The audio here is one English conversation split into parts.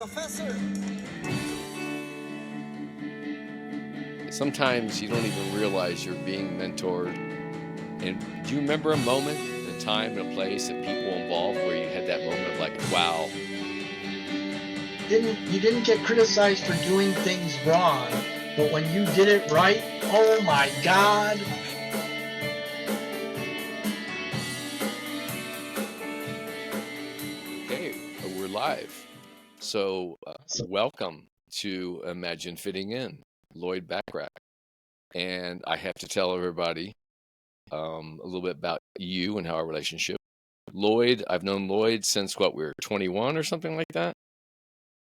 Professor. Sometimes you don't even realize you're being mentored. And do you remember a moment, a time, and a place, and people involved where you had that moment of like, wow? You didn't get criticized for doing things wrong, but when you did it right, oh my God. Okay, we're live. So welcome to Imagine Fitting In, Lloyd Bachrach. And I have to tell everybody a little bit about you and how our relationship. Lloyd, I've known Lloyd since what, we were 21 or something like that?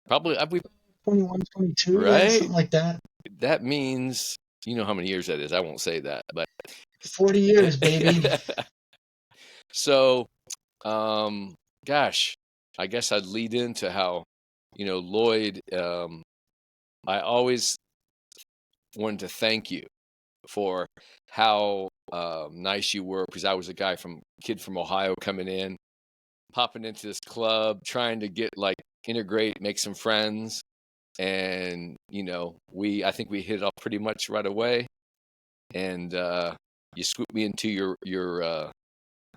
Probably, 21, 22, right? yeah, something like that. That means, you know how many years that is. I won't say that, but 40 years, baby. So, gosh, I guess I'd lead into how, Lloyd, I always wanted to thank you for how nice you were, because I was a kid from Ohio coming in, popping into this club, trying to integrate, make some friends. And, I think we hit it off pretty much right away. And you scooped me into your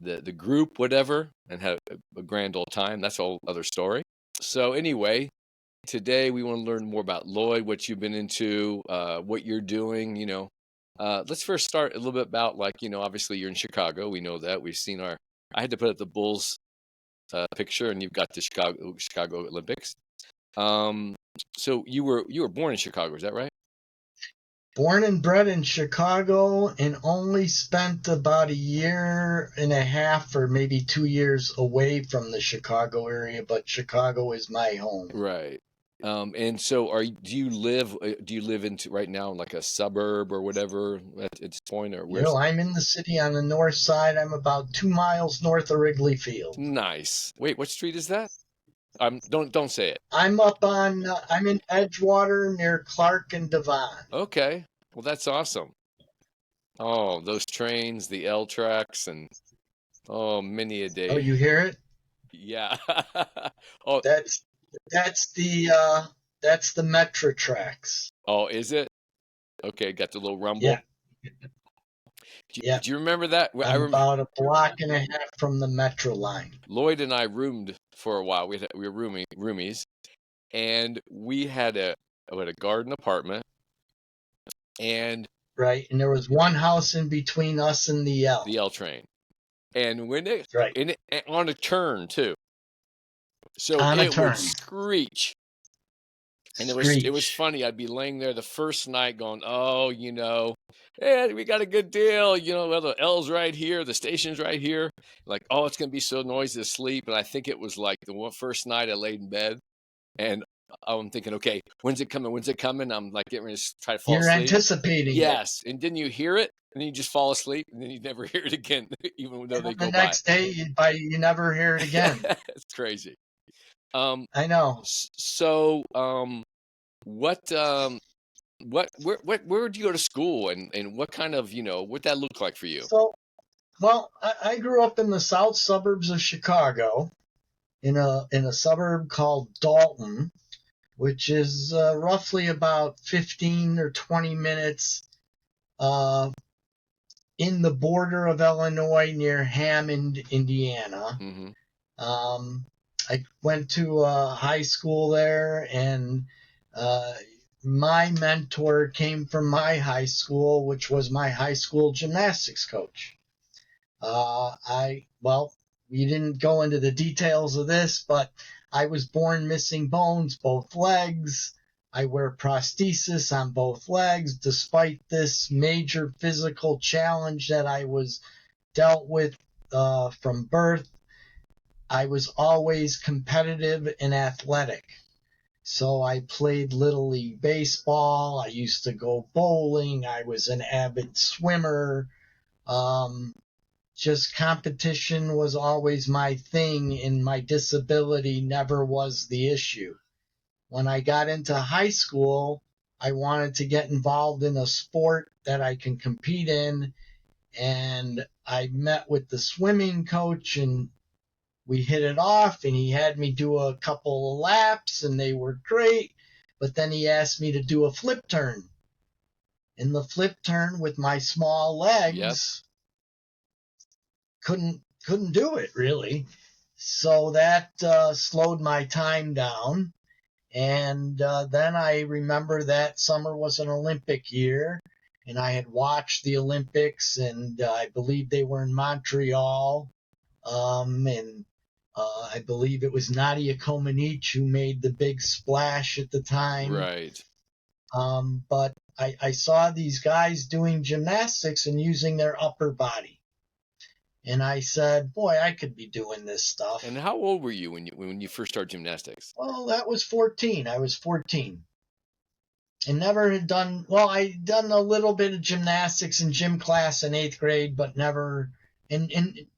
the group, whatever, and had a grand old time. That's a whole other story. So anyway, today we want to learn more about Lloyd, what you've been into, what you're doing. Let's first start a little bit about obviously you're in Chicago. We know that. We've seen I had to put up the Bulls picture, and you've got the Chicago Olympics. So you were born in Chicago, is that right? Born and bred in Chicago, and only spent about a year and a half or maybe 2 years away from the Chicago area, but Chicago is my home. Right. And so do you live into right now in like a suburb or whatever at this point, or where? I'm in the city on the north side. I'm about 2 miles north of Wrigley Field. Nice. Wait, what street is that? Don't say it. I'm in Edgewater near Clark and Devon. Okay. Well, that's awesome. Oh, those trains, the L tracks, and many a day. Oh, you hear it? Yeah. Oh, That's the Metro tracks. oh, is it? Okay, got the little rumble. Yeah. Do you remember that? I'm about a block and a half from the Metro line. Lloyd and I roomed for a while. We were roomies, and we had a garden apartment, and right, and there was one house in between us and the L train, and when it right, and it, on a turn too, so it would screech. And it was funny. I'd be laying there the first night going, oh, hey, we got a good deal. Well, the L's right here. The station's right here. Like, oh, it's going to be so noisy to sleep. And I think it was like the first night I laid in bed. And I'm thinking, okay, when's it coming? When's it coming? I'm like getting ready to try to fall asleep. You're anticipating Yes. And didn't you hear it? And then you just fall asleep. And then you never hear it again, even though they go by. The next day, you never hear it again. It's crazy. I know. So, where did you go to school, and what kind of, what that looked like for you? So, well, I grew up in the south suburbs of Chicago, in a suburb called Dalton, which is roughly about 15 or 20 minutes in the border of Illinois near Hammond, Indiana. Mm-hmm. I went to high school there, and my mentor came from my high school, which was my high school gymnastics coach. We didn't go into the details of this, but I was born missing bones, both legs. I wear prosthesis on both legs, despite this major physical challenge that I was dealt with from birth. I was always competitive and athletic. So I played Little League baseball. I used to go bowling. I was an avid swimmer. Just competition was always my thing, and my disability never was the issue. When I got into high school, I wanted to get involved in a sport that I can compete in, and I met with the swimming coach, and we hit it off, and he had me do a couple of laps, and they were great. But then he asked me to do a flip turn. And the flip turn with my small legs, couldn't do it really. So that slowed my time down. And then I remember that summer was an Olympic year, and I had watched the Olympics, and I believe they were in Montreal. And I believe it was Nadia Comaneci who made the big splash at the time. Right. But I saw these guys doing gymnastics and using their upper body. And I said, boy, I could be doing this stuff. And how old were you when you first started gymnastics? Well, that was 14. I was 14. And never had done, well, I'd done a little bit of gymnastics in gym class in 8th grade, but never, and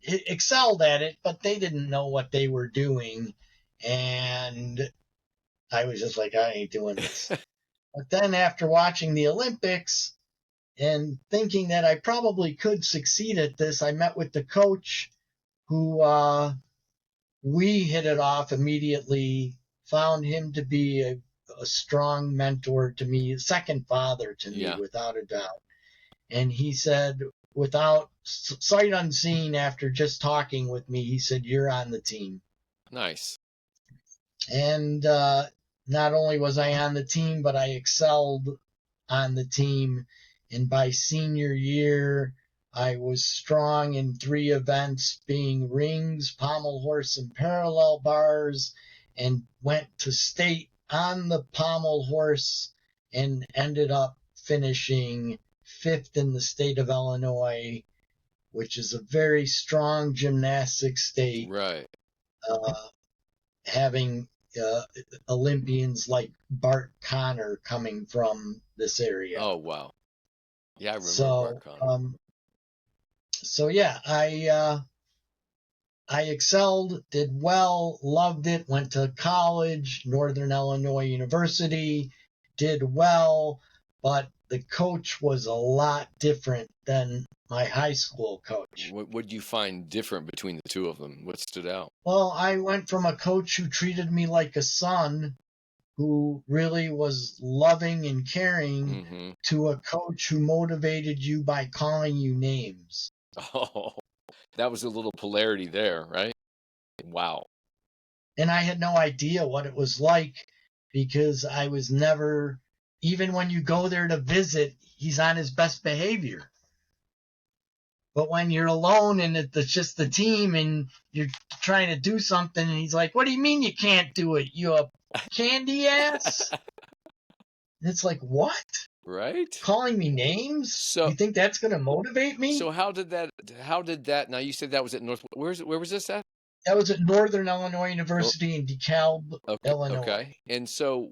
excelled at it, but they didn't know what they were doing. And I was just like, I ain't doing this. But then after watching the Olympics and thinking that I probably could succeed at this, I met with the coach who we hit it off immediately, found him to be a strong mentor to me, a second father to me, without a doubt. And he said, without sight unseen, after just talking with me, he said, you're on the team. Nice. And not only was I on the team, but I excelled on the team. And by senior year, I was strong in 3 events, being rings, pommel horse, and parallel bars, and went to state on the pommel horse and ended up finishing 5th in the state of Illinois, which is a very strong gymnastics state. Right. Having Olympians like Bart Connor coming from this area. Oh, wow. Yeah, I remember Bart Connor. So yeah, I excelled, did well, loved it, went to college, Northern Illinois University, did well, but the coach was a lot different than my high school coach. What did you find different between the two of them? What stood out? Well, I went from a coach who treated me like a son, who really was loving and caring, to a coach who motivated you by calling you names. Oh, that was a little polarity there, right? Wow. And I had no idea what it was like, because I was never, even when you go there to visit, he's on his best behavior. But when you're alone and it's just the team and you're trying to do something and he's like, what do you mean you can't do it? You a candy ass? And it's like, what? Right? Calling me names? So you think that's going to motivate me? So how did that, now you said that was at North, where was this at? That was at Northern Illinois University in DeKalb, Illinois. Okay. And so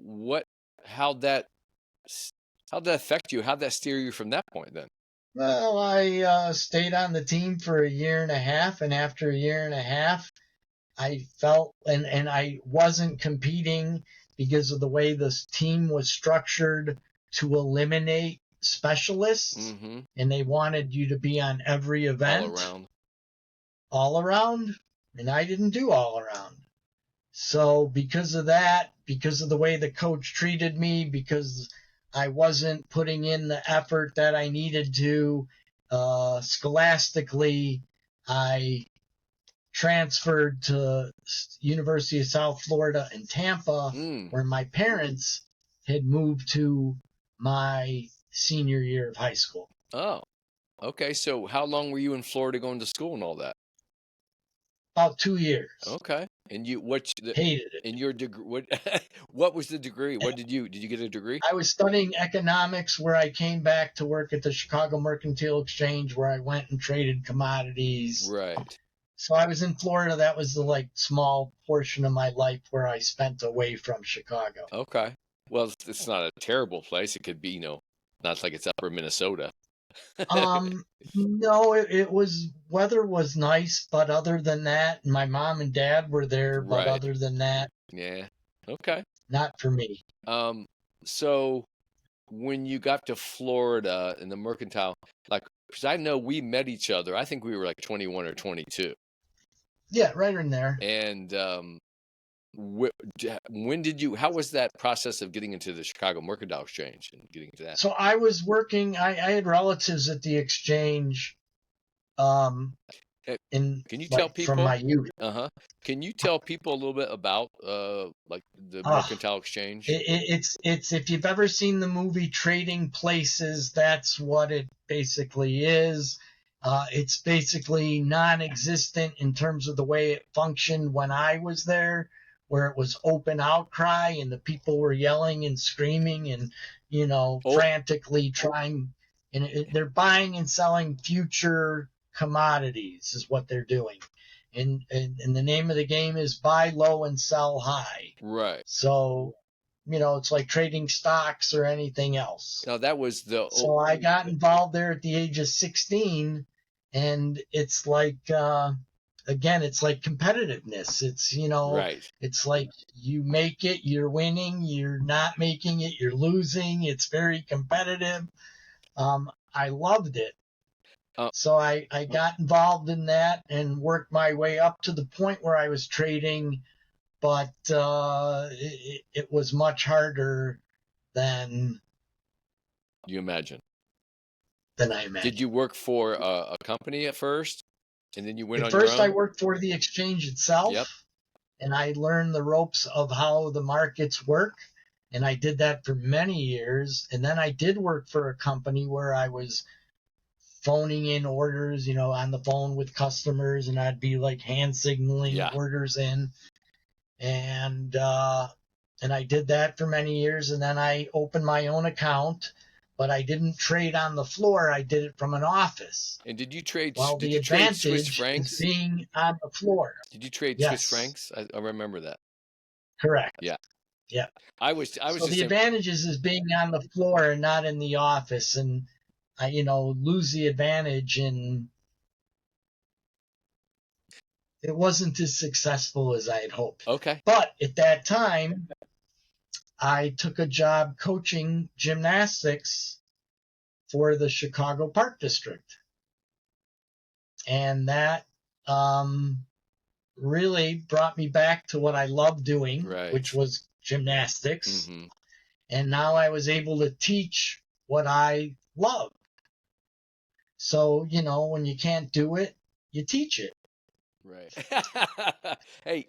how'd that affect you? How'd that steer you from that point then? Well, I stayed on the team for a year and a half, and after a year and a half, I felt, and I wasn't competing because of the way this team was structured to eliminate specialists, and they wanted you to be on every event. All around, and I didn't do all around. So because of that, because of the way the coach treated me, because I wasn't putting in the effort that I needed to scholastically, I transferred to University of South Florida in Tampa, where my parents had moved to my senior year of high school. Oh, okay. So how long were you in Florida going to school and all that? About 2 years. Okay. And you hated it. In your degree, what was the degree? What did you get a degree? I was studying economics, where I came back to work at the Chicago Mercantile Exchange, where I went and traded commodities. Right. So I was in Florida. That was the small portion of my life where I spent away from Chicago. Okay. Well, it's not a terrible place. It could be, not like it's upper Minnesota. No, it was, weather was nice, but other than that, my mom and dad were there, but other than that, yeah, okay, not for me. So when you got to Florida in the Mercantile, because I know we met each other, I think we were 21 or 22. Yeah, right in there. And when did you? How was that process of getting into the Chicago Mercantile Exchange and getting into that? So I was working. I had relatives at the exchange, um, Eh, in Can you tell like from people? my youth. Uh-huh. Can you tell people a little bit about like the Oh, Mercantile Exchange? it's if you've ever seen the movie Trading Places, that's what it basically is. It's basically non-existent in terms of the way it functioned when I was there, where it was open outcry and the people were yelling and screaming and Oh, frantically trying. And they're buying and selling future commodities is what they're doing. And the name of the game is buy low and sell high. right. So, it's like trading stocks or anything else. Now that was the So I got involved there at the age of 16, and it's like, again, it's like competitiveness. right. It's like you make it, you're winning, you're not making it, you're losing. It's very competitive. I loved it. Uh, So I got involved in that and worked my way up to the point where I was trading, but it was much harder than you imagine? I Did imagined. you work for a company at first, and then you went At on your first, I own? worked for the exchange Yep. itself, and I learned the ropes of how the markets work. And I did that for many years. And then I did work for a company where I was phoning in orders, on the phone with customers, and I'd be like hand signaling Yeah. orders in. And I did that for many years. And then I opened my own account, but I didn't trade on the floor. I did it from an office. And did you trade? Well, Did the you trade Swiss advantage is francs? being on the floor. Did you trade Swiss Yes, francs? I remember that. correct. Yeah. Yeah. I was So the just in. advantages is being on the floor and not in the office. And I, lose the advantage, and it wasn't as successful as I had hoped. Okay. But at that time, I took a job coaching gymnastics for the Chicago Park District. And that really brought me back to what I loved doing, which Right. was gymnastics. Mm-hmm. And now I was able to teach what I love. So, when you can't do it, you teach it. Right. Hey,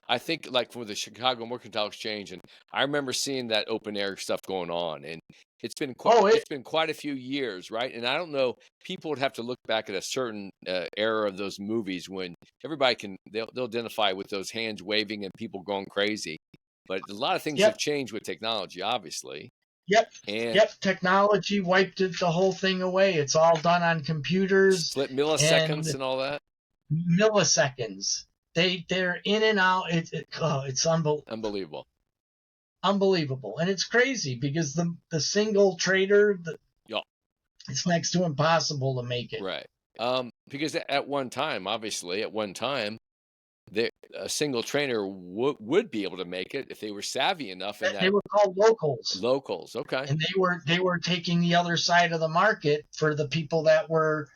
I think like for the Chicago Mercantile Exchange, and I remember seeing that open air stuff going on, and Oh, it's been quite a few years, right? And I don't know, people would have to look back at a certain era of those movies when everybody they'll identify with those hands waving and people going crazy. But a lot of things have yep, changed with technology, obviously, yep, and yep. Technology wiped the whole thing away. It's all done on computers split and milliseconds and all that. milliseconds. They're in and out. It's Unbelievable. unbelievable, and it's crazy because the single trader, Yeah. it's next to impossible to make it. Right. Because at one time, obviously, a single trainer would be able to make it if they were savvy enough in They that were called locals, locals. Okay. and they were taking the other side of the market for the people that were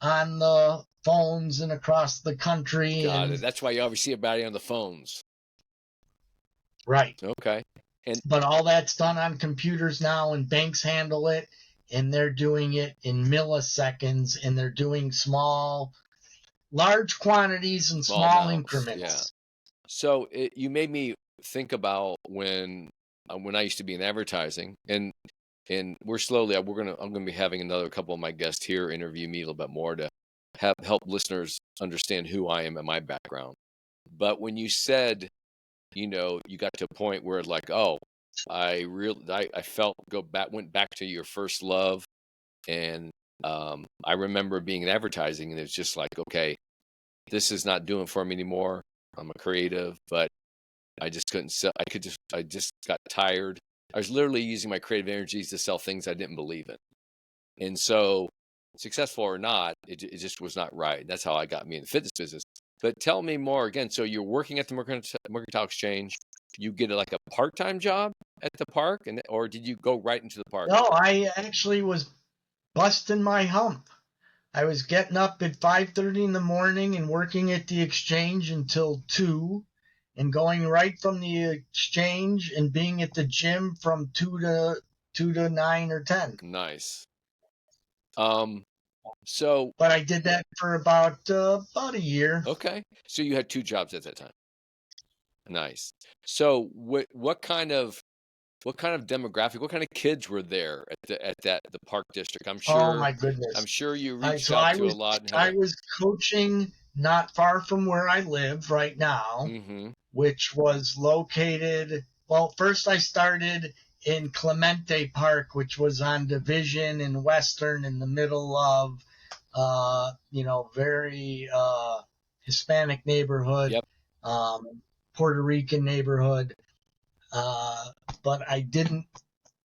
on the phones and across the country. Got it. And That's why you always see everybody on the phones. right, Okay. And but all that's done on computers now, and banks handle it, and they're doing it in milliseconds, and they're doing large quantities and small small amounts. Yeah. increments. So you made me think about when I used to be in advertising, and I'm gonna be having another couple of my guests here interview me a little bit more to help listeners understand who I am and my background. But when you said, you got to a point where like, oh, I felt went back to your first love, and I remember being in advertising, and it's just like, okay, this is not doing for me anymore. I'm a creative, but I just couldn't sell. I just got tired. I was literally using my creative energies to sell things I didn't believe in. And so, successful or not, it just was not right. That's how I got me in the fitness business. But tell me more again. So you're working at the Mercantile Exchange. You get like a part-time job at the park, or did you go right into the park? No, I actually was busting my hump I was getting up at 5:30 in the morning and working at the exchange until 2, and going right from the exchange and being at the gym from 2 to 9 or 10. Nice. So, But I did that for about a year. okay. So you had 2 jobs at that time. Nice. So what kind of demographic, what kind of kids were there at the park district? Oh my goodness! I'm sure you reached So out to a lot and had I was coaching not far from where I live right now, mm-hmm. which was located. Well, first I started in Clemente Park, which was on Division and Western in the middle of, very Hispanic neighborhood, Yep. Puerto Rican neighborhood. But I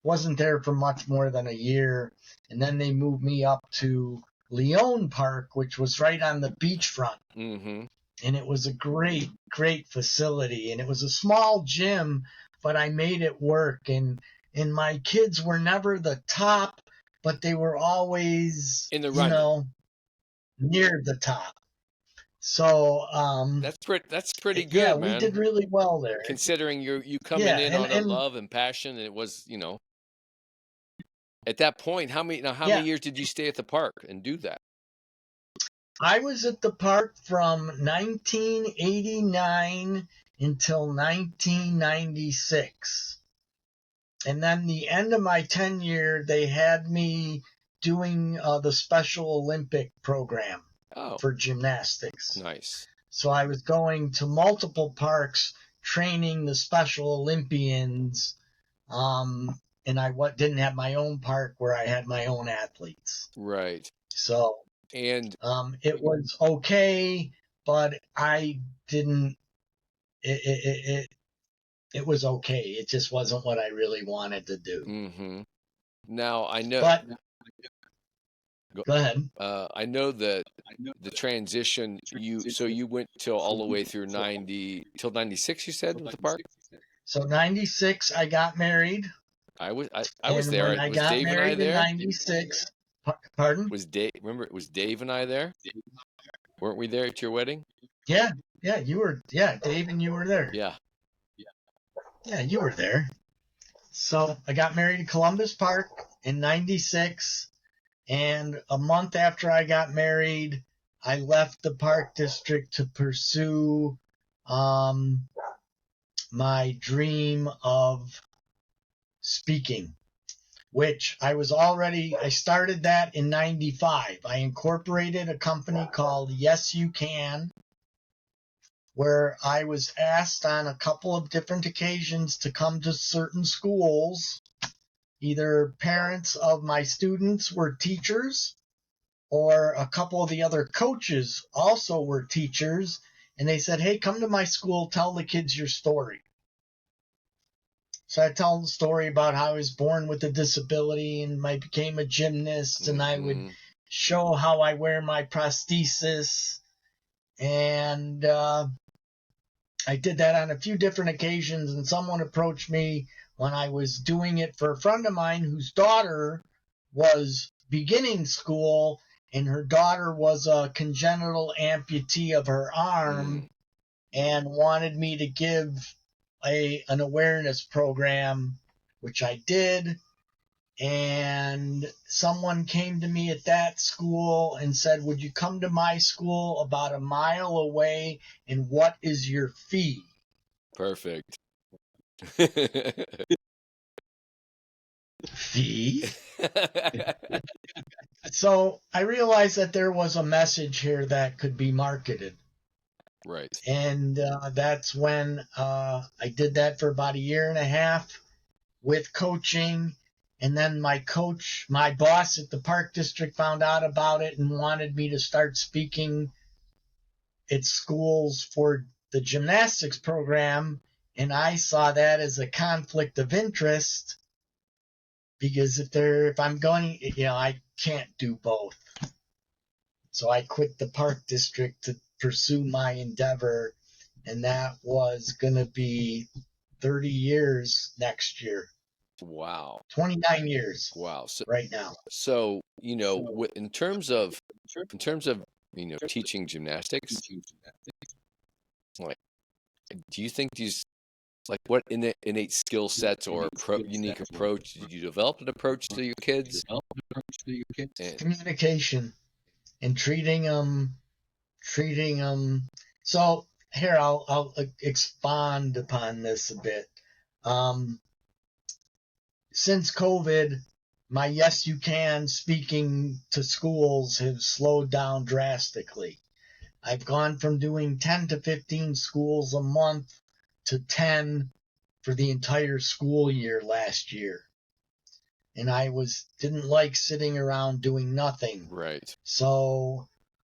wasn't there for much more than a year. And then they moved me up to Leone Park, which was right on the beachfront. Mm-hmm. And it was a great, great facility. And it was a small gym, but I made it work. And my kids were never the top, but they were always, in the running, near the top. So that's pretty good, yeah, man. we did really well there. Considering you coming in on a love and passion, and it was, at that point, how many years did you stay at the park and do that? I was at the park from 1989 until 1996. And then the end of my tenure, they had me doing the Special Olympic program for gymnastics. Nice. So I was going to multiple parks training the Special Olympians, and I didn't have my own park where I had my own athletes. Right. So and it was okay, but I didn't. It was okay. It just wasn't what I really wanted to do. Mm-hmm. Now I know. But go ahead. I know that the transition. You went till all the way through 90 till 96. You said with the park. So 96, I got married. I was there. When I got Dave married and I there? In 96. Pardon? Was Dave? Remember, it was Dave and I there? Weren't we there at your wedding? Yeah, you were. Yeah, Dave and you were there. Yeah, you were there. So I got married in Columbus Park in 96, and a month after I got married, I left the park district to pursue my dream of speaking, which I started that in 95. I incorporated a company called Yes You Can, where I was asked on a couple of different occasions to come to certain schools. Either parents of my students were teachers, or a couple of the other coaches also were teachers, and they said, hey, come to my school, tell the kids your story. So I tell the story about how I was born with a disability and I became a gymnast, and I would show how I wear my prosthesis. And I did that on a few different occasions, and someone approached me when I was doing it for a friend of mine whose daughter was beginning school, and her daughter was a congenital amputee of her arm and wanted me to give an awareness program, which I did. And someone came to me at that school and said, would you come to my school about a mile away, and what is your fee? Perfect. Fee? So I realized that there was a message here that could be marketed. Right. And that's when I did that for about a year and a half with coaching. And then my boss at the park district found out about it and wanted me to start speaking at schools for the gymnastics program. And I saw that as a conflict of interest, because if I'm going, I can't do both. So I quit the park district to pursue my endeavor, and that was going to be 30 years next year. Wow. 29 years Wow. So, right now. so in terms of teaching gymnastics, like, do you think these like what innate skill sets or unique approach did you develop an approach to your kids? And, Communication and treating them. So here I'll expand upon this a bit. Since COVID, my Yes You Can speaking to schools have slowed down drastically. I've gone from doing 10 to 15 schools a month to 10 for the entire school year last year. And I didn't like sitting around doing nothing. right. So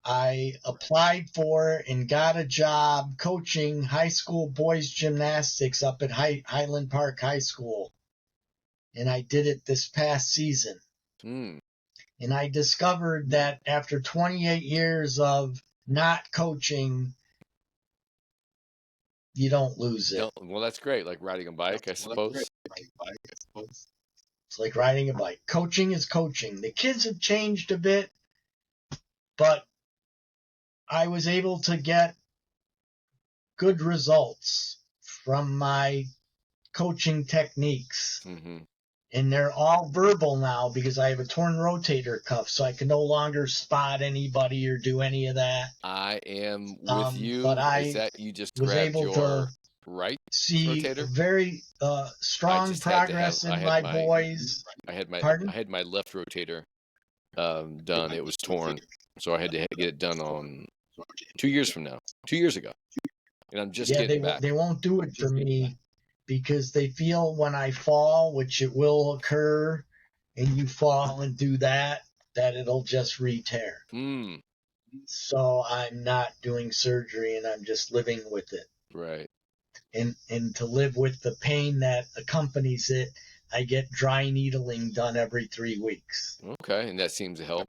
I applied for and got a job coaching high school boys gymnastics up at Highland Park High School. And I did it this past season. Mm. And I discovered that after 28 years of not coaching, you don't lose it. Well, that's great. Like riding a bike, I suppose. It's like riding a bike. Coaching is coaching. The kids have changed a bit, but I was able to get good results from my coaching techniques. Mm-hmm. And they're all verbal now because I have a torn rotator cuff, so I can no longer spot anybody or do any of that. I am with you. But I Is that you just was grabbed able your to right see rotator? very strong progress in my boys. I had Pardon? my left rotator done. It was torn, so I had to get it done on 2 years from now. 2 years ago, and I'm just getting back. They won't do it for me because they feel when I fall, which it will occur, and you fall and do that it'll just re-tear. Mm. So I'm not doing surgery and I'm just living with it. Right. And to live with the pain that accompanies it, I get dry needling done every 3 weeks. Okay, and that seems to help.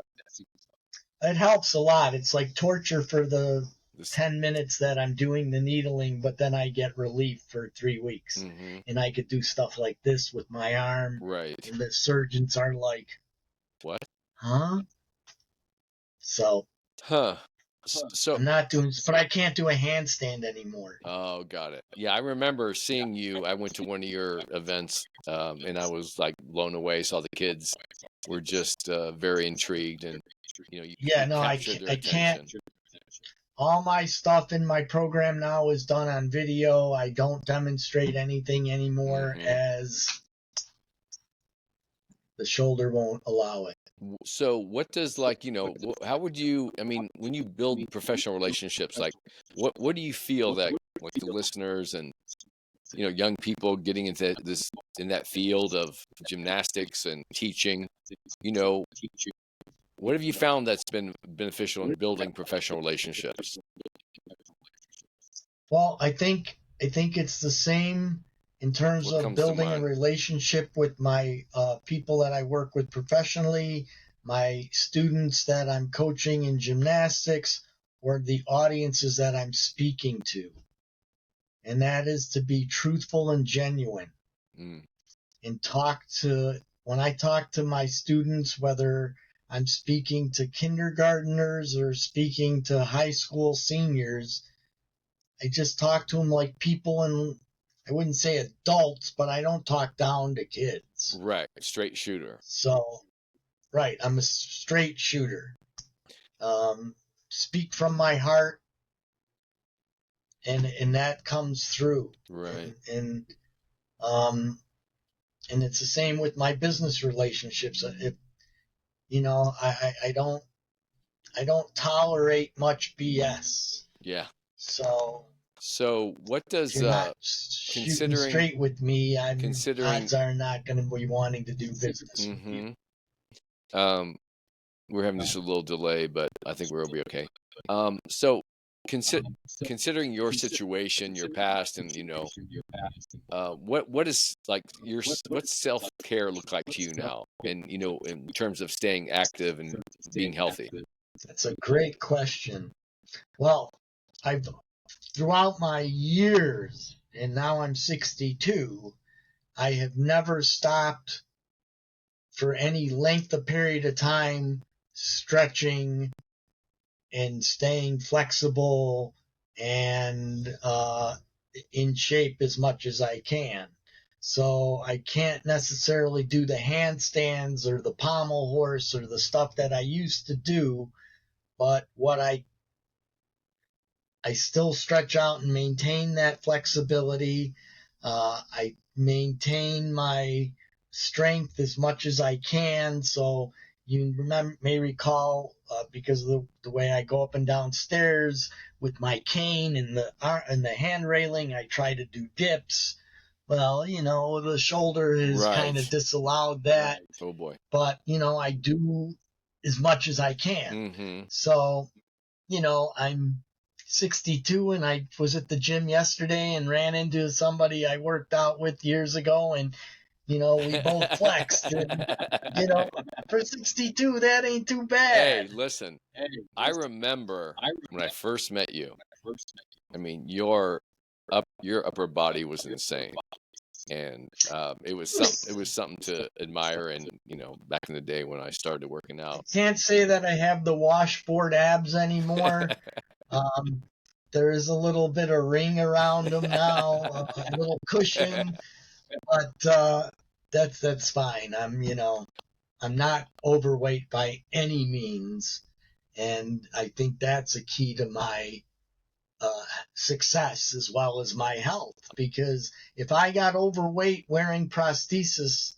It helps a lot. It's like torture for the 10 minutes that I'm doing the needling, but then I get relief for 3 weeks. Mm-hmm. And I could do stuff like this with my arm. Right. And the surgeons are like, what? Huh? So. Huh. So I'm not doing, but I can't do a handstand anymore. Oh, got it. Yeah, I remember seeing you. I went to one of your events, and I was like blown away. Saw the kids were just very intrigued, and you captured their attention. Can't. All my stuff in my program now is done on video. I don't demonstrate anything anymore as the shoulder won't allow it. So what does how would you, I mean, when you build professional relationships, like what do you feel that like the listeners and young people getting into in that field of gymnastics and teaching, what have you found that's been beneficial in building professional relationships? Well, I think it's the same in terms of building a relationship with my people that I work with professionally, my students that I'm coaching in gymnastics, or the audiences that I'm speaking to. And that is to be truthful and genuine. And when I talk to my students, whether I'm speaking to kindergartners or speaking to high school seniors, I just talk to them like people, and I wouldn't say adults, but I don't talk down to kids. Right. Straight shooter. So, right. I'm a straight shooter. Speak from my heart, and that comes through. Right. And it's the same with my business relationships. I don't tolerate much BS. Yeah. So what does shooting straight with me, odds are not going to be wanting to do business with you. We're having just a little delay, but I think we'll be okay. So considering your situation, your past, and what is like what's self-care look like to you now, and in terms of staying active and being healthy? That's a great question. Well, throughout my years, and now I'm 62, I have never stopped for any length of period of time stretching and staying flexible and in shape as much as I can. So I can't necessarily do the handstands or the pommel horse or the stuff that I used to do, but what I still stretch out and maintain that flexibility. I maintain my strength as much as I can. So you may recall, because of the way I go up and down stairs with my cane and the hand railing, I try to do dips. Well, the shoulder has kind of disallowed that. Oh boy. But, I do as much as I can. Mm-hmm. So, I'm 62 and I was at the gym yesterday and ran into somebody I worked out with years ago, and we both flexed, and for 62 that ain't too bad. Hey, listen, I remember when I first met you. I mean, your upper body was insane, and it was something to admire. And back in the day when I started working out, Can't say that I have the washboard abs anymore. There is a little bit of ring around them now, a little cushion, but that's fine. I'm not overweight by any means, and I think that's a key to my success as well as my health. Because if I got overweight wearing prosthesis,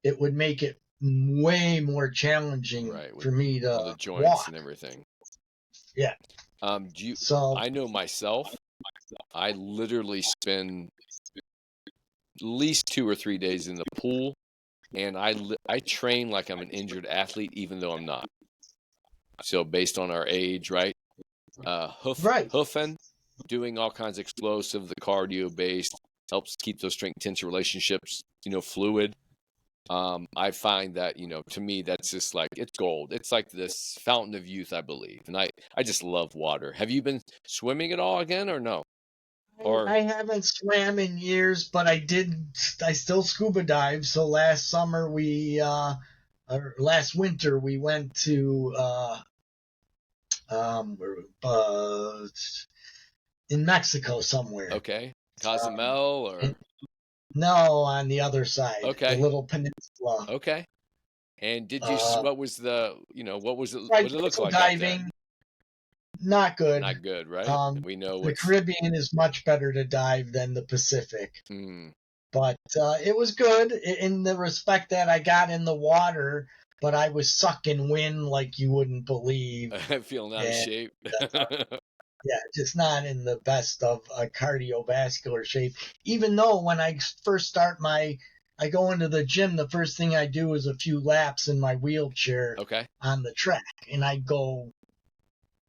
it would make it way more challenging for me to all the joints walk and everything. Yeah. I know myself. I literally spend at least 2 or 3 days in the pool, and I train like I'm an injured athlete, even though I'm not. So based on our age, right? Hoofing, doing all kinds of explosive, the cardio based helps keep those strength tensor relationships, fluid. I find that, to me, that's just like, it's gold. It's like this fountain of youth, I believe. And I just love water. Have you been swimming at all again or no? I haven't swam in years, but I still scuba dive. So last winter, we went to, in Mexico somewhere. Okay. Cozumel or? No, on the other side. Okay. The little peninsula. Okay. And did you, what was it look like diving? out there? Not good. Not good, right? We know the Caribbean is much better to dive than the Pacific. But it was good in the respect that I got in the water, but I was sucking wind like you wouldn't believe. Feeling out of shape. Yeah, just not in the best of cardiovascular shape. Even though when I first I go into the gym, the first thing I do is a few laps in my wheelchair on the track, and I go,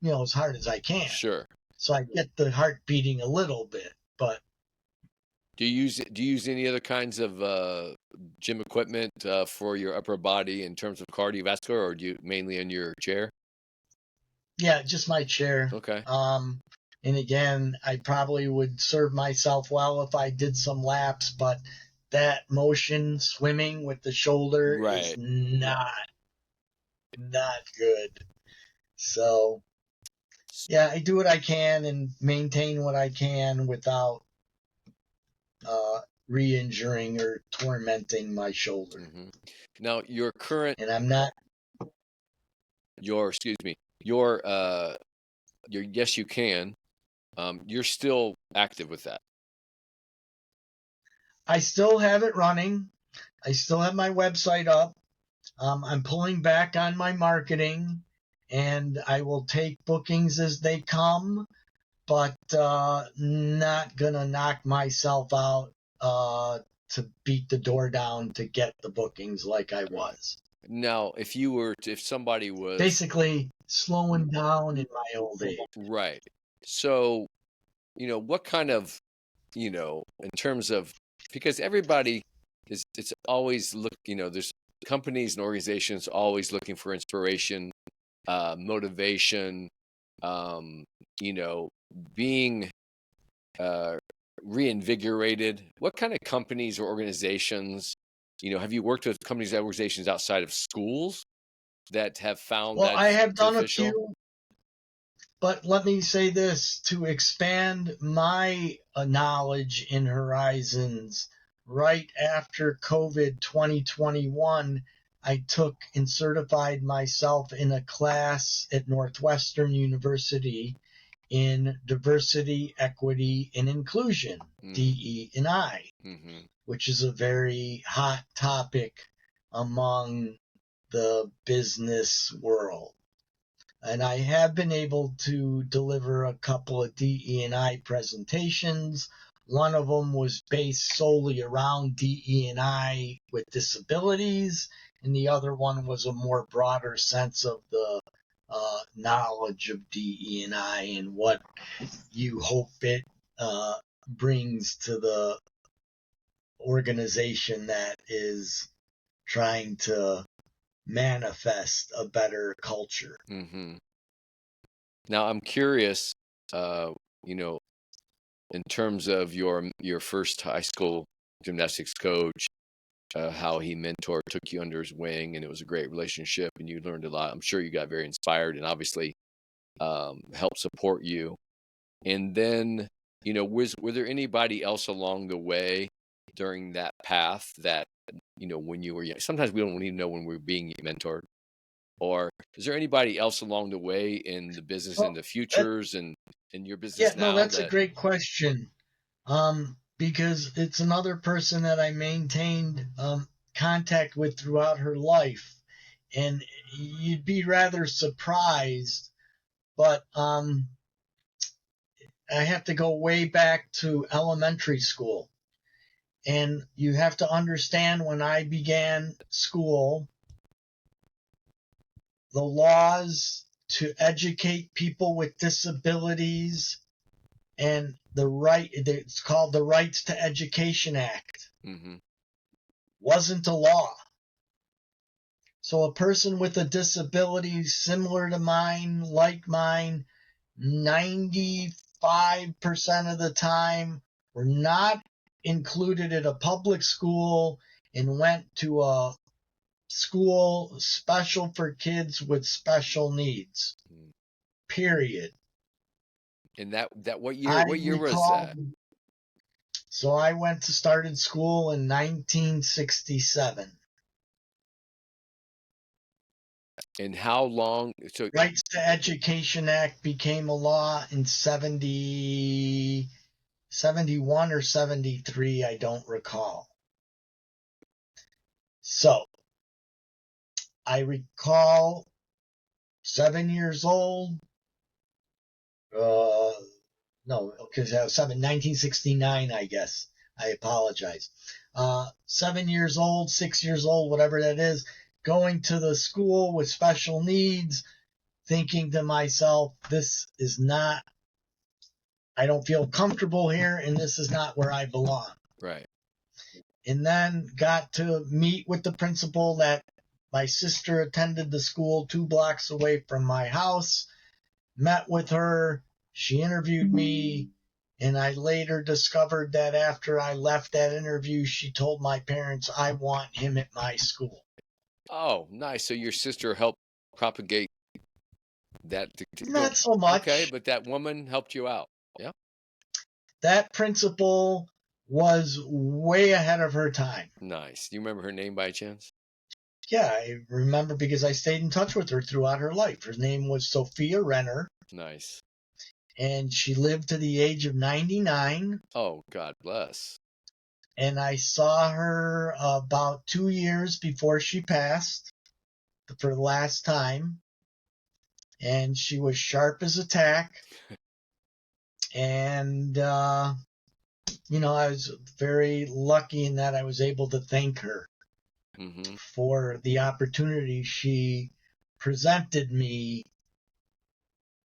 as hard as I can. Sure. So I get the heart beating a little bit, but. Do you use any other kinds of gym equipment for your upper body in terms of cardiovascular, or do you mainly in your chair? Yeah, just my chair. Okay. And again, I probably would serve myself well if I did some laps, but that motion swimming with the shoulder is not good. So, yeah, I do what I can and maintain what I can without re-injuring or tormenting my shoulder. Mm-hmm. Now, your current... And I'm not... Your yes, you can. You're still active with that. I still have it running. I still have my website up. I'm pulling back on my marketing, and I will take bookings as they come, but not going to knock myself out to beat the door down to get the bookings like I was. Now, if somebody was... Basically slowing down in my old age. Right. So, what kind of, in terms of... Because everybody it's always there's companies and organizations always looking for inspiration, motivation, being reinvigorated, what kind of companies or organizations, have you worked with companies and organizations outside of schools that have found Well, that I have done a beneficial? few, but let me say this to expand my knowledge in horizons. Right after COVID 2021, I took and certified myself in a class at Northwestern University in diversity, equity, and inclusion, DE&I, Mm-hmm. which is a very hot topic among the business world. And I have been able to deliver a couple of DE&I presentations. One of them was based solely around DE&I with disabilities, and the other one was a more broader sense of the knowledge of DE&I and what you hope it brings to the organization that is trying to manifest a better culture. Mm-hmm. Now I'm curious, you know, in terms of your first high school gymnastics coach, how he took you under his wing, and it was a great relationship, and you learned a lot. I'm sure you got very inspired, and obviously helped support you. And then, were there anybody else along the way during that path that, when you were young? Sometimes we don't even know when we're being mentored. Or is there anybody else along the way in the business, in Well, the futures, and in your yeah, business no, now that's a that? great question. Because it's another person that I maintained contact with throughout her life, and you'd be rather surprised. But I have to go way back to elementary school, and you have to understand when I began school, the laws to educate people with disabilities and it's called the Rights to Education Act, Mm-hmm. wasn't a law. So a person with a disability similar to mine, like mine, 95% of the time were not included at a public school and went to a school special for kids with special needs. Period. And that what year? I What year was recall. that? So I started school in 1967. And how long? So Rights to Education Act became a law in 71 or 73, I don't recall. So I recall 7 years old. No, because I was 1969, I guess. I apologize. 7 years old, 6 years old, whatever that is, going to the school with special needs, thinking to myself, I don't feel comfortable here, and this is not where I belong. right. And then got to meet with the principal that my sister attended the school 2 blocks away from my house, met with her, she interviewed me, and I later discovered that after I left that interview, she told my parents, I want him at my school. Oh, nice. So your sister helped propagate that. Not so Okay, much. but that woman helped you out. Yeah. That principal was way ahead of her time. Nice. Do you remember her name by chance? Yeah, I remember because I stayed in touch with her throughout her life. Her name was Sophia Renner, Nice. and she lived to the age of 99. Oh, God bless. And I saw her about 2 years before she passed for the last time. And she was sharp as a tack. And, I was very lucky in that I was able to thank her Mm-hmm. for the opportunity she presented me.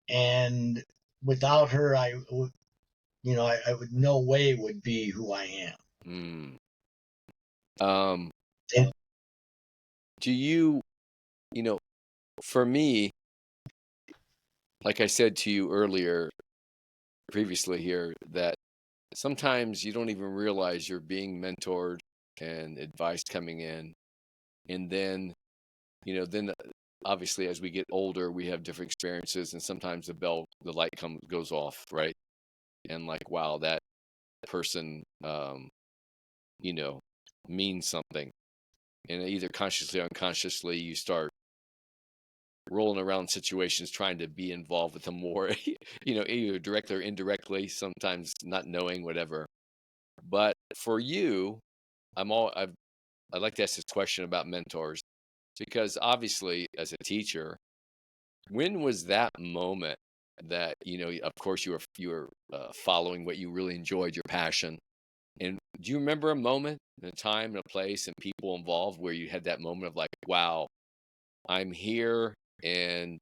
And without her, I would no way would be who I am. Mm. And Do you, for me, like I said to you earlier, previously here, that sometimes you don't even realize you're being mentored and advice coming in. And then, then obviously as we get older, we have different experiences, and sometimes the light goes off, right? And like, wow, that person, means something. And either consciously or unconsciously, you start rolling around situations trying to be involved with them more, either directly or indirectly, sometimes not knowing, whatever. But for you, I'd like to ask this question about mentors, because obviously as a teacher, when was that moment that, of course you were following what you really enjoyed, your passion? And do you remember a moment, a time, and a place, and people involved where you had that moment of like, wow, I'm here and,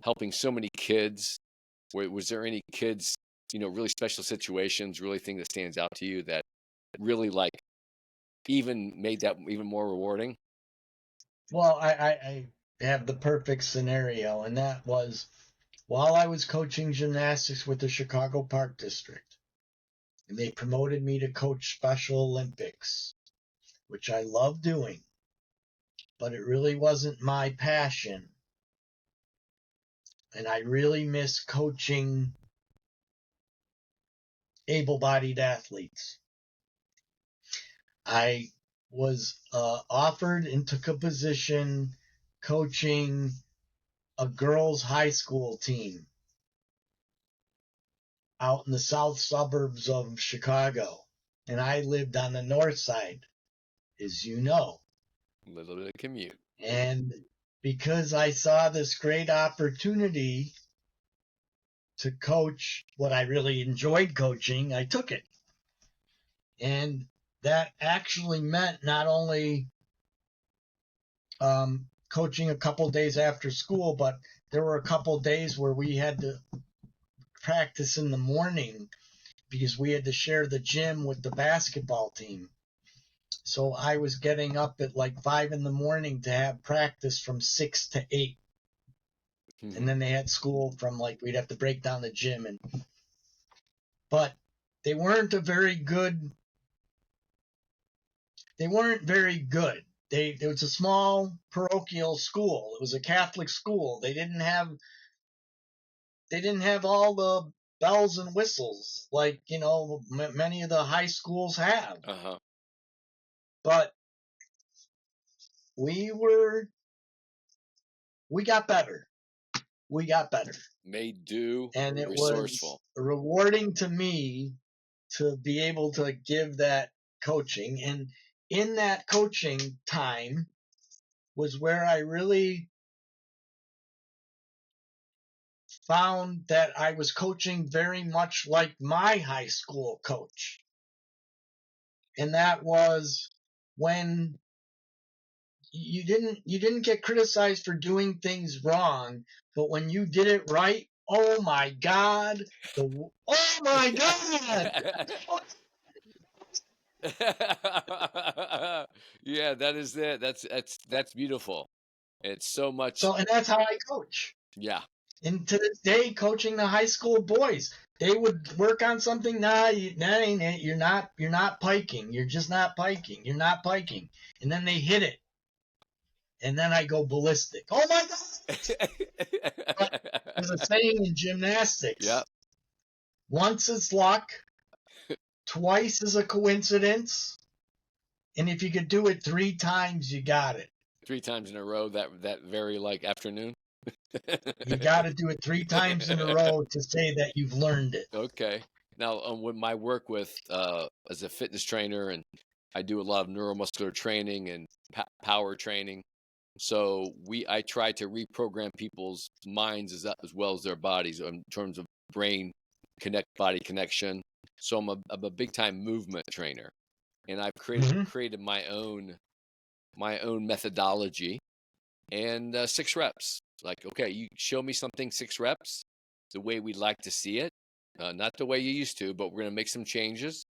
helping so many kids? Was there any kids, really special situations, really thing that stands out to you that really like even made that even more rewarding? Well, I have the perfect scenario, and that was while I was coaching gymnastics with the Chicago Park District, and they promoted me to coach Special Olympics, which I love doing, but it really wasn't my passion. And I really miss coaching able-bodied athletes. I was offered and took a position coaching a girls' high school team out in the south suburbs of Chicago. And I lived on the north side, as you know. A little bit of commute. And because I saw this great opportunity to coach what I really enjoyed coaching, I took it. And that actually meant not only coaching a couple days after school, but there were a couple days where we had to practice in the morning because we had to share the gym with the basketball team. So I was getting up at like 5 in the morning to have practice from 6 to 8. And then they had school from like, we'd have to break down the gym. But they weren't very good. It was a small parochial school. It was a Catholic school. They didn't have all the bells and whistles like, many of the high schools have. Uh-huh. But we got better. Made do, And it resourceful. was rewarding to me to be able to give that coaching. And in that coaching time was where I really found that I was coaching very much like my high school coach. And that was when you didn't get criticized for doing things wrong, but when you did it right, oh my God, oh my God. Yeah, that is it. That's beautiful. It's so much. And that's how I coach. Yeah. And to this day, coaching the high school boys, they would work on something. That ain't it. You're not piking. You're just not piking. You're not piking. And then they hit it. And then I go ballistic. Oh my God! There's a saying in gymnastics. Yep. Once it's luck, twice is a coincidence, and if you could do it 3 times, you got it. 3 times in a row that very like afternoon. You got to do it 3 times in a row to say that you've learned it. Okay. Now, with my work with as a fitness trainer, and I do a lot of neuromuscular training and power training. So I try to reprogram people's minds as well as their bodies in terms of brain body connection. So I'm a big time movement trainer, and I've created my own methodology, and 6 reps. Like, okay, you show me something 6 reps, the way we'd like to see it, not the way you used to, but we're gonna make some changes,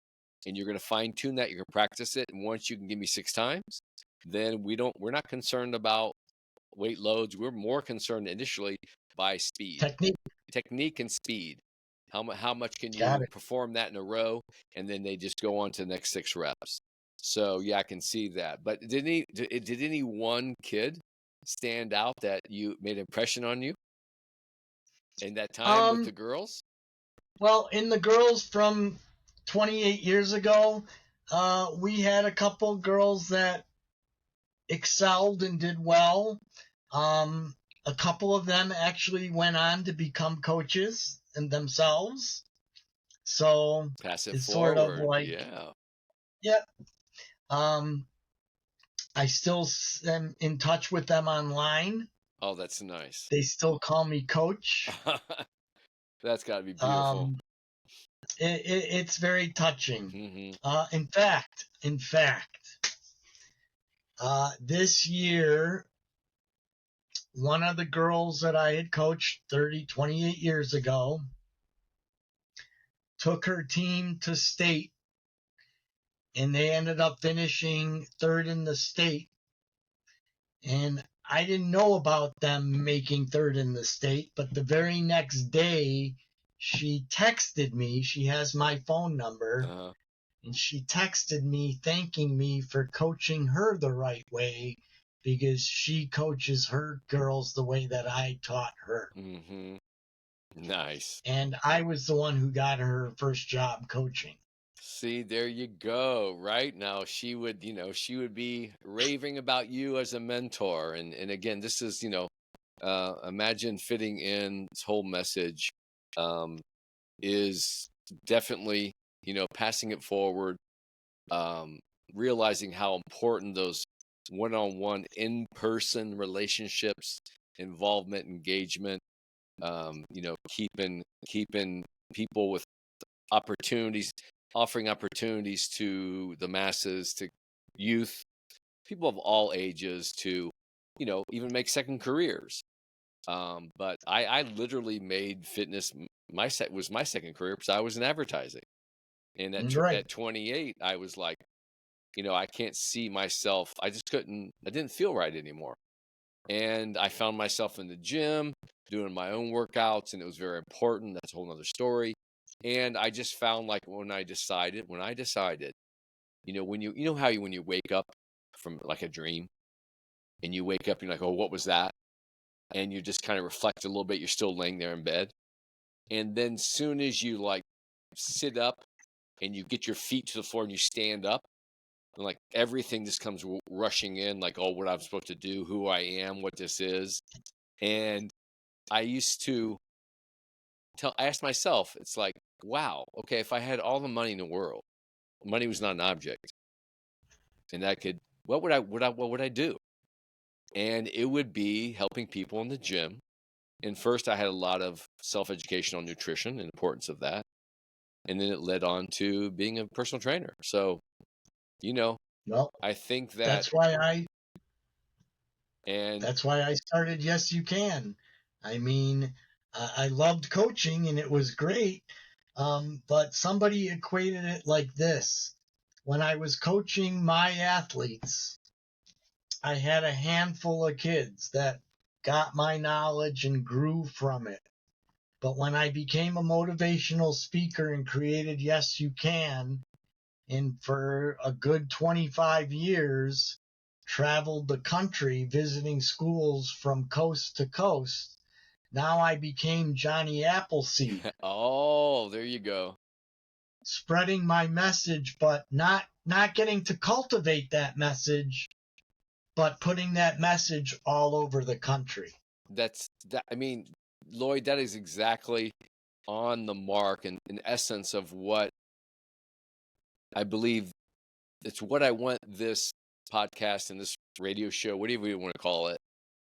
and you're gonna fine tune that. You're gonna practice it, and once you can give me 6 times, then we're not concerned about weight loads. We're more concerned initially by speed, technique and speed. How much can Got you it. perform that in a row? And then they just go on to the next 6 reps. So yeah, I can see that. But did any one kid stand out that you made an impression on you in that time with the Um, girls? well, in the girls from 28 years ago, we had a couple girls that excelled and did well. Um, a couple of them actually went on to become coaches and themselves. So Pass it it's sort of forward. like, Yeah. yeah. Um, I still am in touch with them online. Oh, that's nice. They still call me coach. That's got to be beautiful. Um, it's very touching. Hmm. In fact, this year, one of the girls that I had coached 28 years ago took her team to state, and they ended up finishing third in the state. And I didn't know about them making third in the state, but the very next day, she texted me. She has my phone number. Uh-huh. And she texted me thanking me for coaching her the right way because she coaches her girls the way that I taught her. Hmm. Nice. And I was the one who got her first job coaching. See, there you go. Right now, she would be raving about you as a mentor. And again, this is, imagine fitting in this whole message, is definitely, passing it forward, um, realizing how important those one-on-one, in-person relationships, involvement, engagement, keeping people with opportunities, offering opportunities to the masses, to youth, people of all ages to, even make second careers. But I literally made fitness was my second career because I was in advertising. And Right. at 28, I was like, I can't see myself. I didn't feel right anymore. And I found myself in the gym doing my own workouts, and it was very important. That's a whole nother story. And I just found like when I decided, when when you wake up from like a dream and you wake up, you're like, oh, what was that? And you just kind of reflect a little bit. You're still laying there in bed. And then soon as you like sit up and you get your feet to the floor and you stand up, and like everything just comes rushing in, like, oh, what I'm supposed to do, who I am, what this is. And I used to I asked myself, it's like, wow, okay, if I had all the money in the world, money was not an object, and I could, what would I do? And it would be helping people in the gym. And first, I had a lot of self-education on nutrition and the importance of that, and then it led on to being a personal trainer. So, you know, Well, I think that, that's why I and started Yes You Can. I mean, I loved coaching and it was great. But somebody equated it like this. When I was coaching my athletes, I had a handful of kids that got my knowledge and grew from it. But when I became a motivational speaker and created Yes You Can, and for a good 25 years, traveled the country visiting schools from coast to coast, now I became Johnny Appleseed, oh, there you go. spreading my message, but not getting to cultivate that message, but putting that message all over the country. That's that. I mean, Lloyd, that is exactly on the mark and in essence of what I believe. It's what I want this podcast and this radio show, whatever you want to call it,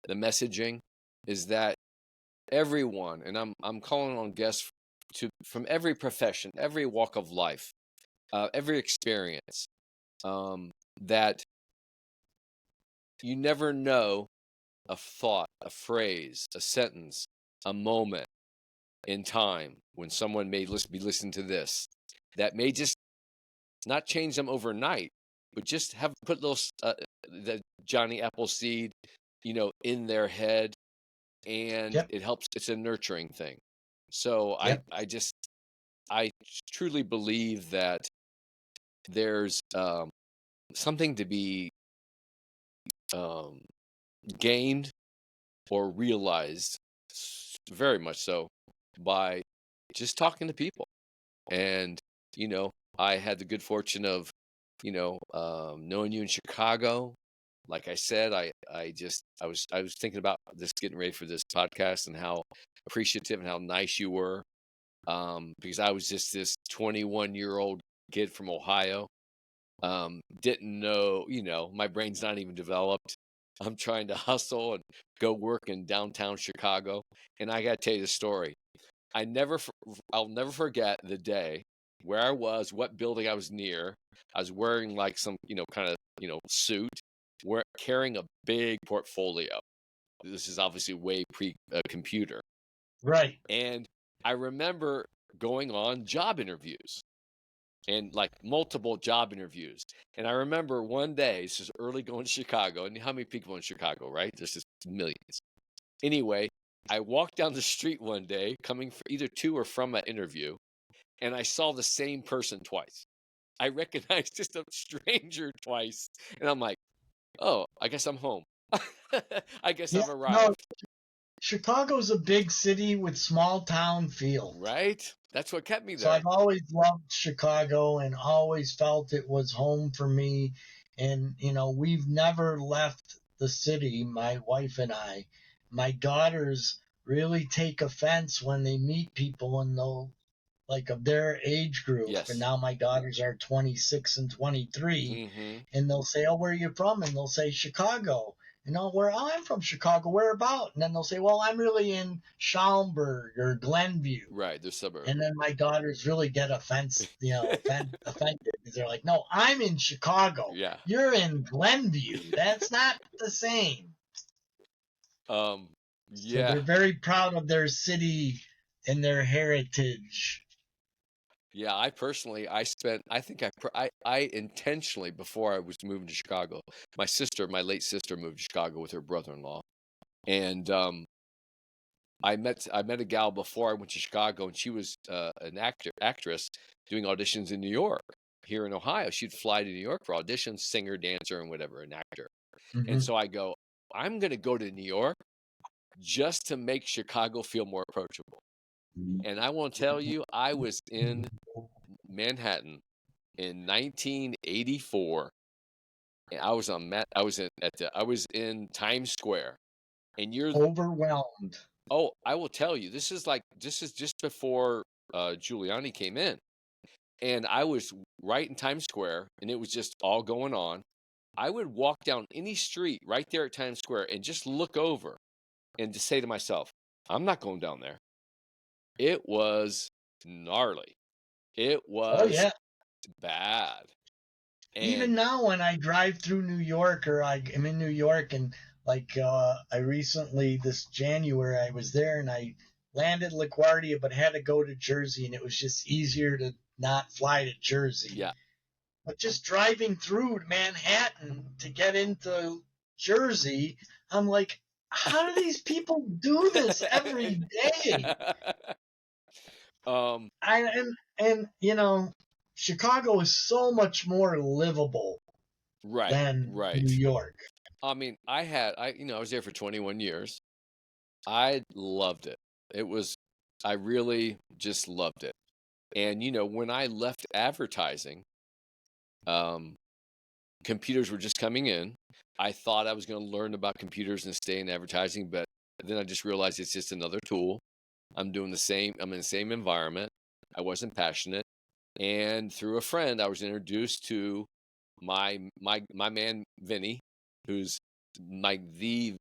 the messaging is that everyone, and I'm calling on guests from every profession, every walk of life, every experience, that you never know a thought, a phrase, a sentence, a moment in time when someone may be listening to this that may just not change them overnight, but just have put little the Johnny Appleseed, in their head, and Yep, it helps. It's a nurturing thing. So yep. I just I truly believe that there's something to be um, gained or realized, very much so, by just talking to people. And, I had the good fortune of, knowing you in Chicago. Like I said, I was thinking about this, getting ready for this podcast, and how appreciative and how nice you were. Because I was just this 21-year-old kid from Ohio. Didn't know, my brain's not even developed. I'm trying to hustle and go work in downtown Chicago. And I got to tell you the story. I'll never forget the day where I was, what building I was near. I was wearing like some, kind of, suit, carrying a big portfolio. This is obviously way pre-computer. Right. And I remember going on job interviews, and like multiple job interviews. And I remember one day, this is early going to Chicago, and how many people in Chicago, right? There's just millions. Anyway, I walked down the street one day coming for either to or from an interview, and I saw the same person twice. I recognized just a stranger twice, and I'm like, oh, I guess I'm home. I guess Yeah, I've no, arrived. Chicago's a big city with small town feel. Right? That's what kept me So there. I've always loved Chicago and always felt it was home for me. And, we've never left the city, my wife and I. My daughters really take offense when they meet people and they'll, like, of their age group. And Yes. now my daughters are 26 and 23. Mm-hmm. And they'll say, oh, where are you from? And they'll say, Chicago. I'm from Chicago. Where about? And then they'll say, well, I'm really in Schaumburg or Glenview. Right, the suburb. And then my daughters really get offended because they're like, no, I'm in Chicago. Yeah. You're in Glenview. That's not the same. So Yeah. they're very proud of their city and their heritage. Yeah, I personally, I intentionally, before I was moving to Chicago, my late sister moved to Chicago with her brother-in-law. And I met a gal before I went to Chicago, and she was an actress doing auditions in New York. Here in Ohio, she'd fly to New York for auditions, singer, dancer, and whatever, an actor. Mm-hmm. And so I go, I'm going to go to New York just to make Chicago feel more approachable. And I won't tell you, I was in Manhattan in 1984, and I was in Times Square, and you're Overwhelmed. Oh, I will tell you, this is just before Giuliani came in, and I was right in Times Square, and it was just all going on. I would walk down any street right there at Times Square and just look over and just say to myself, I'm not going down there. It was gnarly. It was bad. And even now when I drive through New York or I'm in New York and like I recently, this January, I was there and I landed LaGuardia but had to go to Jersey, and it was just easier to not fly to Jersey. Yeah. But just driving through Manhattan to get into Jersey, I'm like, how do these people do this every day? Chicago is so much more livable than New York. I mean, I was there for 21 years. I loved it. I really just loved it. And, when I left advertising, computers were just coming in. I thought I was going to learn about computers and stay in advertising, but then I just realized it's just another tool. I'm in the same environment. I wasn't passionate. And through a friend, I was introduced to my man, Vinny, who's the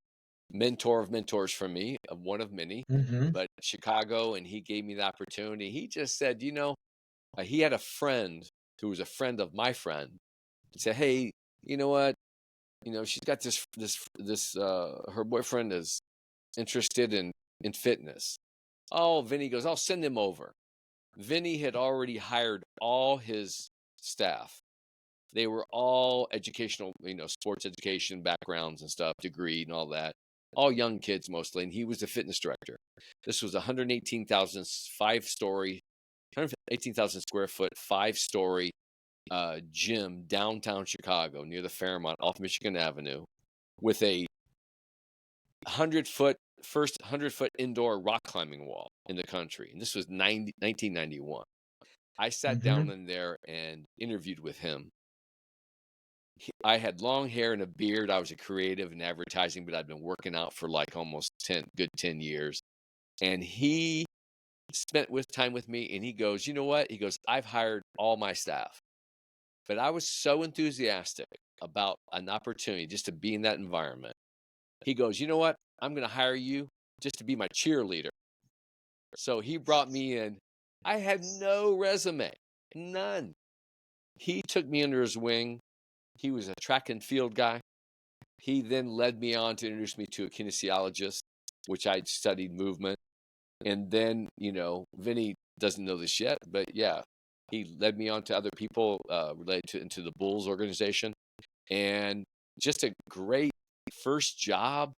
mentor of mentors for me, one of many, but Chicago, and he gave me the opportunity. He just said, he had a friend who was a friend of my friend. He said, hey, you know what? She's got this her boyfriend is interested in fitness. Oh, Vinny goes, I'll send him over. Vinny had already hired all his staff. They were all educational, sports education backgrounds and stuff, degree and all that. All young kids mostly, and he was the fitness director. This was 118,000 5-story, 18,000 square foot, 5-story gym downtown Chicago near the Fairmont off Michigan Avenue with a 100-foot indoor rock climbing wall in the country. And this was 1991. I sat down in there and interviewed with him. I had long hair and a beard. I was a creative in advertising, but I'd been working out for like almost 10 years. And he spent time with me, and he goes, you know what? He goes, I've hired all my staff. But I was so enthusiastic about an opportunity just to be in that environment. He goes, you know what? I'm going to hire you just to be my cheerleader. So he brought me in. I had no resume, none. He took me under his wing. He was a track and field guy. He then led me on to introduce me to a kinesiologist, which I'd studied movement. And then, you know, Vinny doesn't know this yet, but yeah, he led me on to other people related into the Bulls organization. And just a great first job.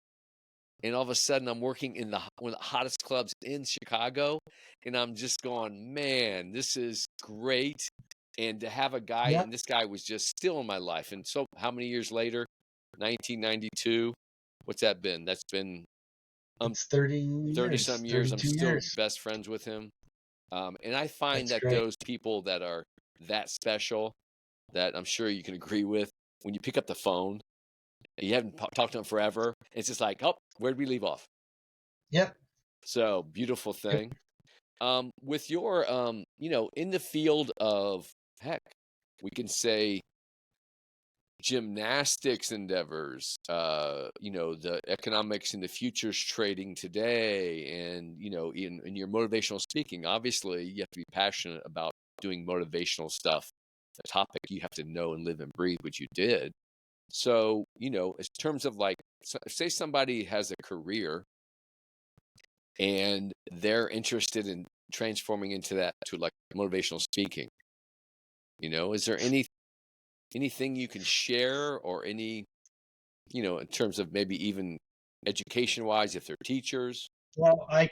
And all of a sudden, I'm working in one of the hottest clubs in Chicago. And I'm just going, man, this is great. And to have a guy, and this guy was just still in my life. And so how many years later? 1992. What's that been? That's been it's 30 years. 30-some years. I'm still best friends with him. And I find that those people that are that special, that I'm sure you can agree with, when you pick up the phone, you haven't talked to them forever, it's just like, oh, where did we leave off? Yep. So beautiful thing. With your, you know, in the field of, heck, we can say gymnastics endeavors, you know, the economics and the futures trading today, and, you know, in your motivational speaking, obviously you have to be passionate about doing motivational stuff, a topic you have to know and live and breathe, which you did. So, you know, in terms of like, say somebody has a career and they're interested in transforming into that to like motivational speaking, you know, is there anything you can share, or any, you know, in terms of maybe even education wise, if they're teachers? Well, I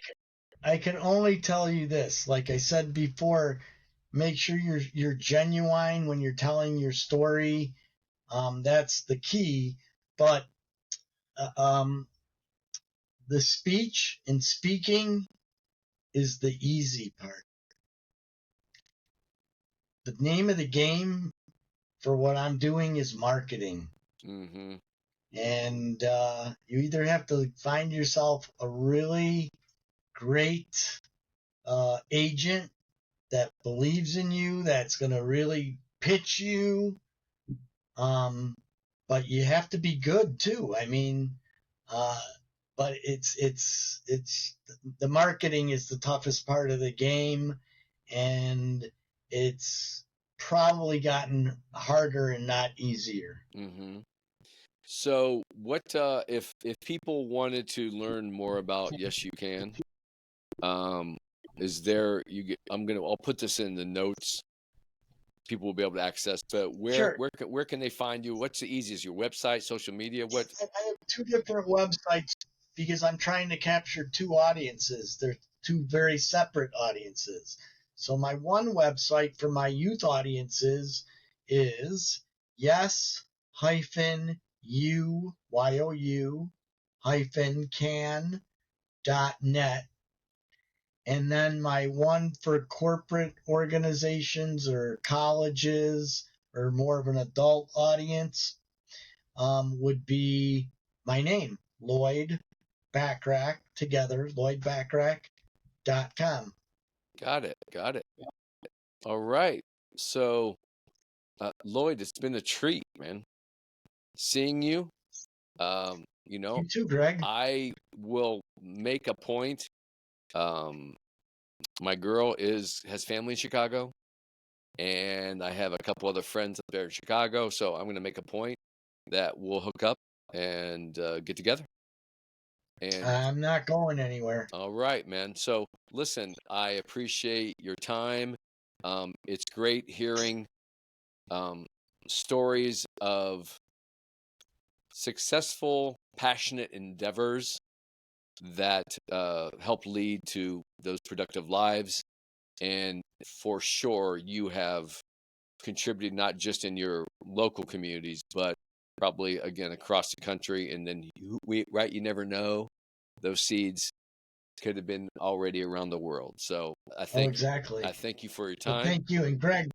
can only tell you this. Like I said before, make sure you're genuine when you're telling your story. That's the key. But the speech and speaking is the easy part. The name of the game for what I'm doing is marketing. Mm-hmm. And you either have to find yourself a really great agent that believes in you, that's going to really pitch you. But you have to be good too. I mean, but it's the marketing is the toughest part of the game, and it's probably gotten harder and not easier. Mm-hmm. So what, if people wanted to learn more about Yes You Can, is there, I'll put this in the notes, people will be able to access, but where can they find you? What's the easiest? Your website, social media? What? I have two different websites because I'm trying to capture two audiences. They're two very separate audiences. So my one website for my youth audiences is yes-can.net. And then my one for corporate organizations or colleges or more of an adult audience would be my name, Lloyd Bachrach, together, lloydbachrach.com. Got it. All right. So, Lloyd, it's been a treat, man, seeing you. You know, You too, Greg. I will make a point. My girl has family in Chicago, and I have a couple other friends up there in Chicago. So I'm going to make a point that we'll hook up and get together. And I'm not going anywhere. all right, man. So listen, I appreciate your time. It's great hearing stories of successful, passionate endeavors that help lead to those productive lives. And for sure you have contributed not just in your local communities, but probably again across the country. And then you never know, those seeds could have been already around the world. So I Oh, thank exactly. you for your Well, time. thank you. And Greg,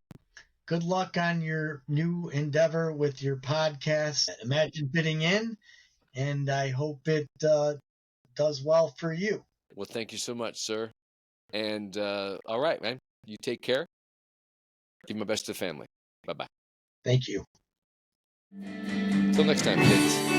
good luck on your new endeavor with your podcast, Imagine Fitting In. And I hope it does well for you. Well, thank you so much, sir. And all right, man. You take care. Give my best to the family. Bye bye. Thank you. Till next time, kids.